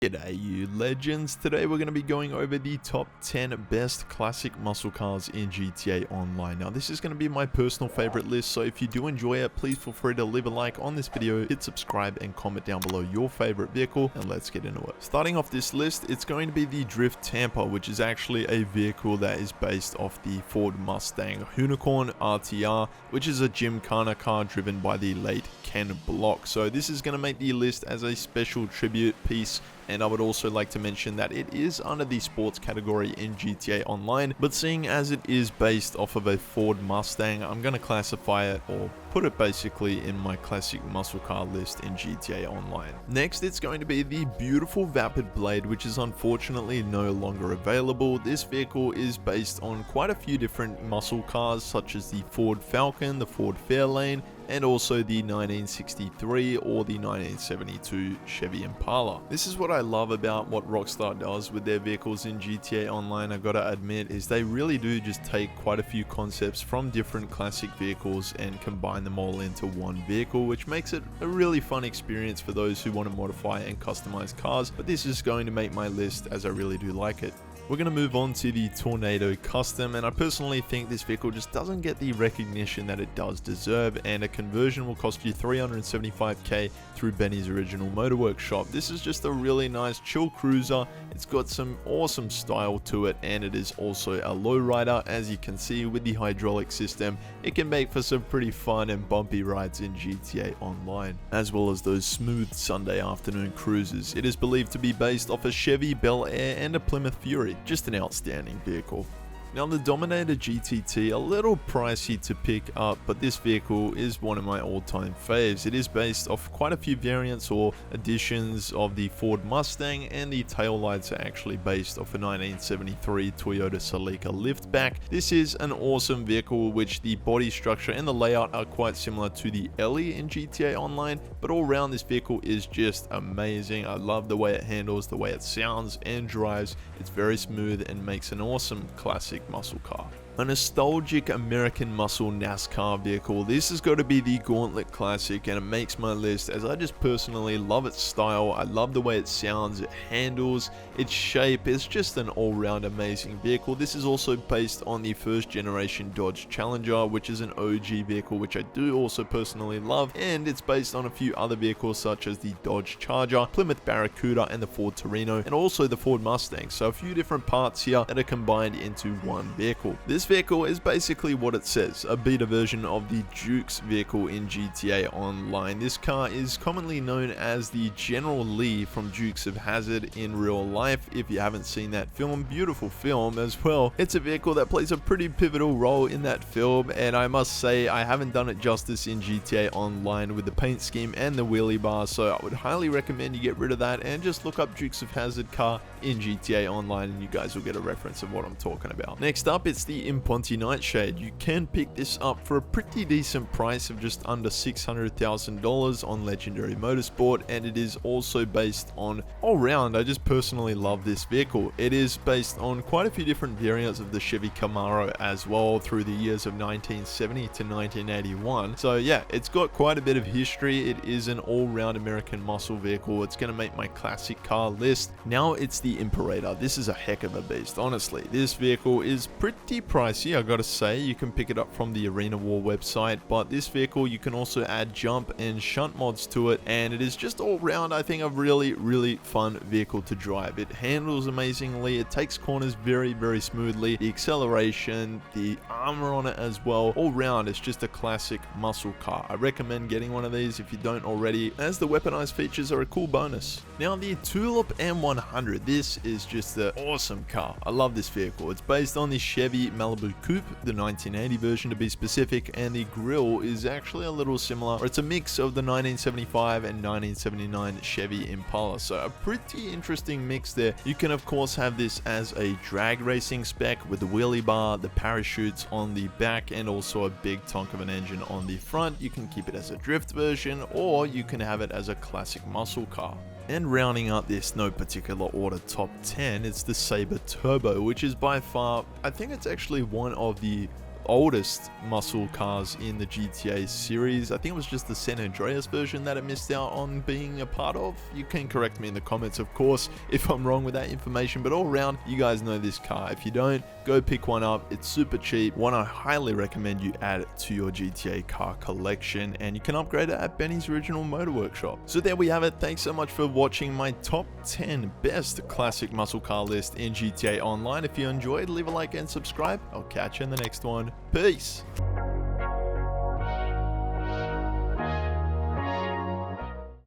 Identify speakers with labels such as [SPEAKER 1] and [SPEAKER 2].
[SPEAKER 1] G'day you legends, today we're going to be going over the top 10 best classic muscle cars in GTA Online. Now this is going to be my personal favorite list, so if you do enjoy it, please feel free to leave a like on this video, hit subscribe and comment down below your favorite vehicle, and let's get into it. Starting off this list, it's going to be the Drift Tampa, which is actually a vehicle that is based off the Ford Mustang Unicorn RTR, which is a Gymkhana car driven by the late Ken Block. So this is going to make the list as a special tribute piece. And I would also like to mention that it is under the sports category in GTA Online, but seeing as it is based off of a Ford Mustang, I'm going to classify it or put it basically in my classic muscle car list in GTA Online. Next, it's going to be the beautiful Vapid Blade, which is unfortunately no longer available. This vehicle is based on quite a few different muscle cars, such as the Ford Falcon, the Ford Fairlane, and also the 1963 or the 1972 Chevy Impala. This is what I love about what Rockstar does with their vehicles in GTA Online, I gotta admit, is they really do just take quite a few concepts from different classic vehicles and combine them all into one vehicle, which makes it a really fun experience for those who want to modify and customize cars, but this is going to make my list as I really do like it. We're going to move on to the Tornado Custom, and I personally think this vehicle just doesn't get the recognition that it does deserve, and a conversion will cost you $375k through Benny's Original Motor Workshop. This is just a really nice chill cruiser. It's got some awesome style to it, and it is also a lowrider. As you can see with the hydraulic system, it can make for some pretty fun and bumpy rides in GTA Online, as well as those smooth Sunday afternoon cruises. It is believed to be based off a Chevy Bel Air and a Plymouth Fury. Just an outstanding vehicle. Now the Dominator GTT, a little pricey to pick up, but this vehicle is one of my all-time faves. It is based off quite a few variants or additions of the Ford Mustang, and the taillights are actually based off a 1973 Toyota Celica liftback. This is an awesome vehicle, which the body structure and the layout are quite similar to the Ellie in GTA Online, but all around this vehicle is just amazing. I love the way it handles, the way it sounds and drives. It's very smooth and makes an awesome classic muscle car. A nostalgic American muscle NASCAR vehicle. This has got to be the Gauntlet Classic, and it makes my list as I just personally love its style. I love the way it sounds, it handles, its shape. It's just an all-round amazing vehicle. This is also based on the first generation Dodge Challenger, which is an OG vehicle which I do also personally love, and it's based on a few other vehicles such as the Dodge Charger, Plymouth Barracuda, and the Ford Torino, and also the Ford Mustang. So a few different parts here that are combined into one vehicle. This vehicle is basically what it says, a beta version of the Dukes vehicle in GTA Online. This car is commonly known as the General Lee from Dukes of Hazzard in real life. If you haven't seen that film, beautiful film as well. It's a vehicle that plays a pretty pivotal role in that film, and I must say I haven't done it justice in GTA Online with the paint scheme and the wheelie bar, so I would highly recommend you get rid of that and just look up Dukes of Hazzard car in GTA Online and you guys will get a reference of what I'm talking about. Next up, it's the Imponti Nightshade. You can pick this up for a pretty decent price of just under $600,000 on Legendary Motorsport, and it is also based on, all round, I just personally love this vehicle. It is based on quite a few different variants of the Chevy Camaro as well through the years of 1970 to 1981. So yeah, it's got quite a bit of history. It is an all-round American muscle vehicle. It's going to make my classic car list. Now it's the Imperator. This is a heck of a beast, honestly. This vehicle is pretty pricey, I gotta say. You can pick it up from the Arena War website, but this vehicle you can also add jump and shunt mods to it, and it is just all round, I think, a really fun vehicle to drive. It handles amazingly, it takes corners very smoothly, the acceleration, the armor on it as well, all round it's just a classic muscle car. I recommend getting one of these if you don't already, as the weaponized features are a cool bonus. Now the Tulip M100, this is just an awesome car. I love this vehicle. It's based on the Chevy Malibu Coupe, the 1980 version to be specific, and the grille is actually a little similar, or it's a mix of the 1975 and 1979 Chevy Impala, so a pretty interesting mix there. You can of course have this as a drag racing spec with the wheelie bar, the parachutes on the back, and also a big tonk of an engine on the front. You can keep it as a drift version, or you can have it as a classic muscle car. And rounding out this no particular order top 10, it's the Sabre Turbo, which is by far, I think it's actually one of the oldest muscle cars in the GTA series. I think it was just the San Andreas version that it missed out on being a part of. You can correct me in the comments, of course, if I'm wrong with that information, but all around, you guys know this car. If you don't, go pick one up. It's super cheap. One I highly recommend you add to your GTA car collection, and you can upgrade it at Benny's Original Motor Workshop. So there we have it. Thanks so much for watching my top 10 best classic muscle car list in GTA Online. If you enjoyed, leave a like and subscribe. I'll catch you in the next one. Peace.